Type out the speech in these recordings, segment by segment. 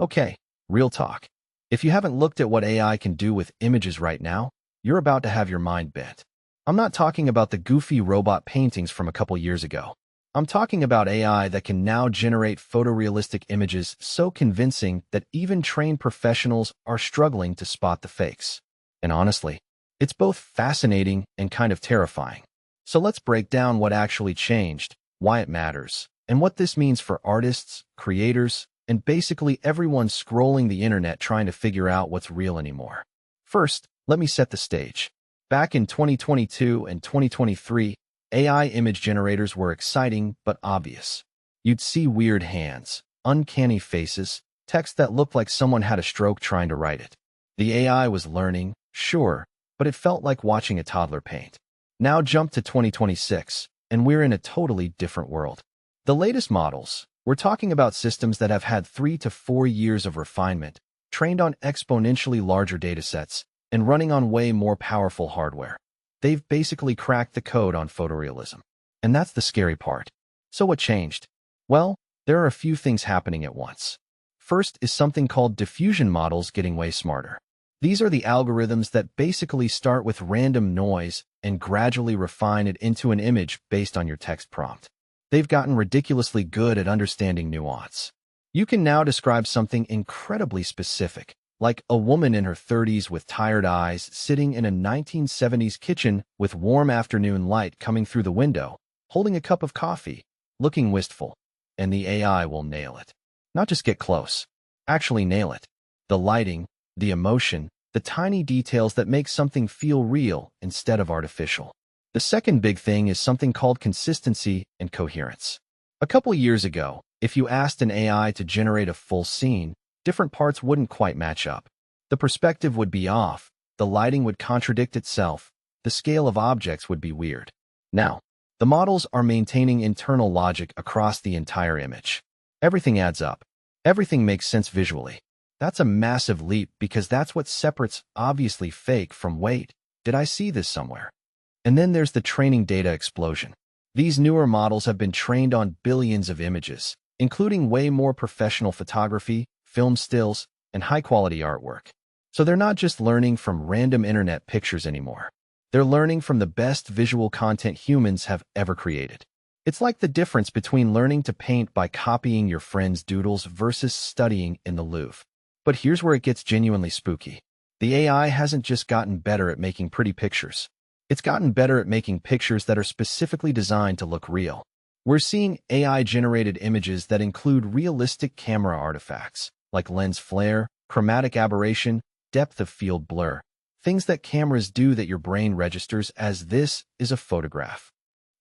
Okay, real talk. If you haven't looked at what AI can do with images right now, you're about to have your mind bent. I'm not talking about the goofy robot paintings from a couple years ago. I'm talking about AI that can now generate photorealistic images so convincing that even trained professionals are struggling to spot the fakes. And honestly, it's both fascinating and kind of terrifying. So let's break down what actually changed, why it matters, and what this means for artists, creators, and basically everyone scrolling the internet trying to figure out what's real anymore. First, let me set the stage. Back in 2022 and 2023, AI image generators were exciting but obvious. You'd see weird hands, uncanny faces, text that looked like someone had a stroke trying to write it. The AI was learning, sure, but it felt like watching a toddler paint. Now jump to 2026, and we're in a totally different world. The latest models, we're talking about systems that have had 3 to 4 years of refinement, trained on exponentially larger datasets, and running on way more powerful hardware. They've basically cracked the code on photorealism. And that's the scary part. So what changed? Well, there are a few things happening at once. First is something called diffusion models getting way smarter. These are the algorithms that basically start with random noise and gradually refine it into an image based on your text prompt. They've gotten ridiculously good at understanding nuance. You can now describe something incredibly specific, like a woman in her 30s with tired eyes sitting in a 1970s kitchen with warm afternoon light coming through the window, holding a cup of coffee, looking wistful, and the AI will nail it. Not just get close, actually nail it. The lighting, the emotion, the tiny details that make something feel real instead of artificial. The second big thing is something called consistency and coherence. A couple years ago, if you asked an AI to generate a full scene, different parts wouldn't quite match up. The perspective would be off, the lighting would contradict itself, the scale of objects would be weird. Now, the models are maintaining internal logic across the entire image. Everything adds up. Everything makes sense visually. That's a massive leap because that's what separates obviously fake from wait, did I see this somewhere? And then there's the training data explosion. These newer models have been trained on billions of images, including way more professional photography, film stills, and high-quality artwork. So they're not just learning from random internet pictures anymore. They're learning from the best visual content humans have ever created. It's like the difference between learning to paint by copying your friend's doodles versus studying in the Louvre. But here's where it gets genuinely spooky. The AI hasn't just gotten better at making pretty pictures. It's gotten better at making pictures that are specifically designed to look real. We're seeing AI-generated images that include realistic camera artifacts, like lens flare, chromatic aberration, depth of field blur, things that cameras do that your brain registers as this is a photograph.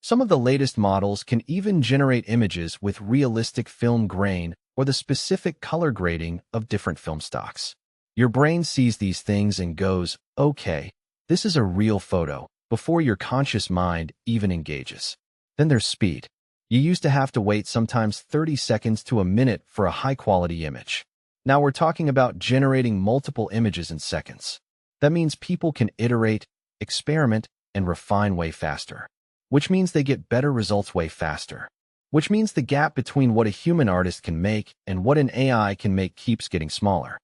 Some of the latest models can even generate images with realistic film grain or the specific color grading of different film stocks. Your brain sees these things and goes, okay, this is a real photo, before your conscious mind even engages. Then there's speed. You used to have to wait sometimes 30 seconds to a minute for a high-quality image. Now we're talking about generating multiple images in seconds. That means people can iterate, experiment, and refine way faster, which means they get better results way faster, which means the gap between what a human artist can make and what an AI can make keeps getting smaller.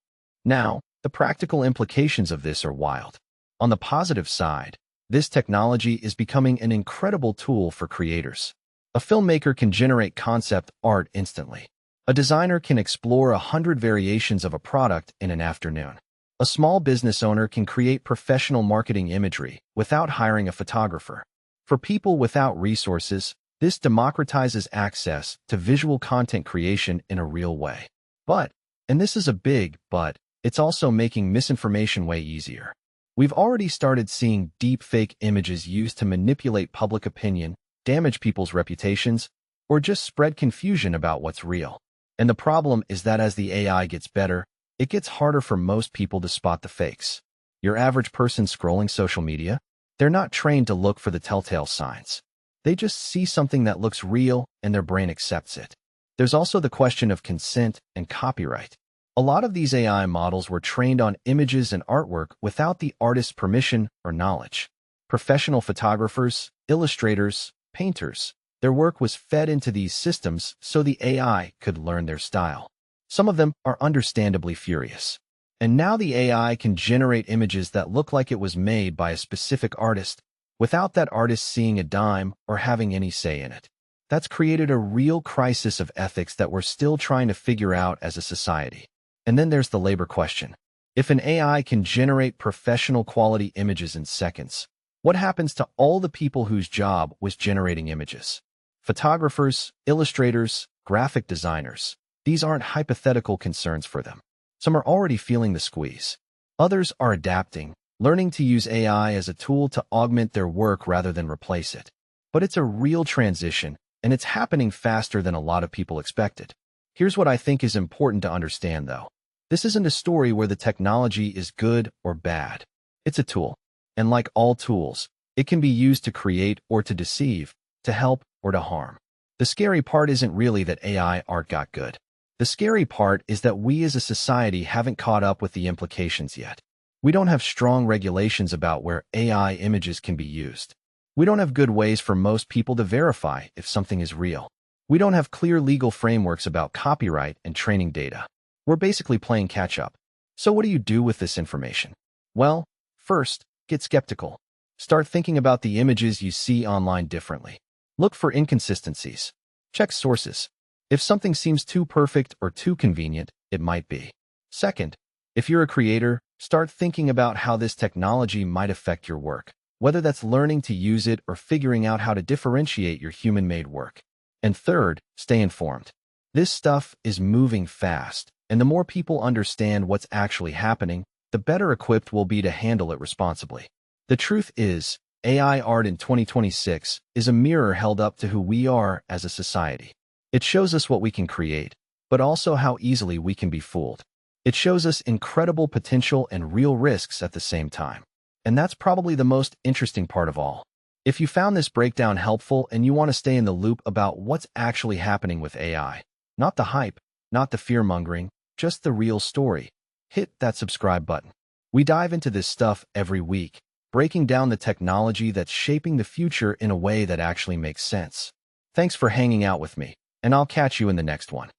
Now, the practical implications of this are wild. On the positive side, this technology is becoming an incredible tool for creators. A filmmaker can generate concept art instantly. A designer can explore 100 variations of a product in an afternoon. A small business owner can create professional marketing imagery without hiring a photographer. For people without resources, this democratizes access to visual content creation in a real way. But, and this is a big but, it's also making misinformation way easier. We've already started seeing deepfake images used to manipulate public opinion, damage people's reputations, or just spread confusion about what's real. And the problem is that as the AI gets better, it gets harder for most people to spot the fakes. Your average person scrolling social media, they're not trained to look for the telltale signs. They just see something that looks real and their brain accepts it. There's also the question of consent and copyright. A lot of these AI models were trained on images and artwork without the artist's permission or knowledge. Professional photographers, illustrators, painters, their work was fed into these systems so the AI could learn their style. Some of them are understandably furious. And now the AI can generate images that look like it was made by a specific artist, without that artist seeing a dime or having any say in it. That's created a real crisis of ethics that we're still trying to figure out as a society. And then there's the labor question. If an AI can generate professional quality images in seconds, what happens to all the people whose job was generating images? Photographers, illustrators, graphic designers. These aren't hypothetical concerns for them. Some are already feeling the squeeze. Others are adapting, learning to use AI as a tool to augment their work rather than replace it. But it's a real transition, and it's happening faster than a lot of people expected. Here's what I think is important to understand, though. This isn't a story where the technology is good or bad. It's a tool. And like all tools, it can be used to create or to deceive, to help or to harm. The scary part isn't really that AI art got good. The scary part is that we as a society haven't caught up with the implications yet. We don't have strong regulations about where AI images can be used. We don't have good ways for most people to verify if something is real. We don't have clear legal frameworks about copyright and training data. We're basically playing catch-up. So what do you do with this information? Well, first, get skeptical. Start thinking about the images you see online differently. Look for inconsistencies. Check sources. If something seems too perfect or too convenient, it might be. Second, if you're a creator, start thinking about how this technology might affect your work, whether that's learning to use it or figuring out how to differentiate your human-made work. And third, stay informed. This stuff is moving fast, and the more people understand what's actually happening, the better equipped we'll be to handle it responsibly. The truth is, AI art in 2026 is a mirror held up to who we are as a society. It shows us what we can create, but also how easily we can be fooled. It shows us incredible potential and real risks at the same time. And that's probably the most interesting part of all. If you found this breakdown helpful and you want to stay in the loop about what's actually happening with AI, not the hype, not the fear-mongering, just the real story, hit that subscribe button. We dive into this stuff every week, breaking down the technology that's shaping the future in a way that actually makes sense. Thanks for hanging out with me, and I'll catch you in the next one.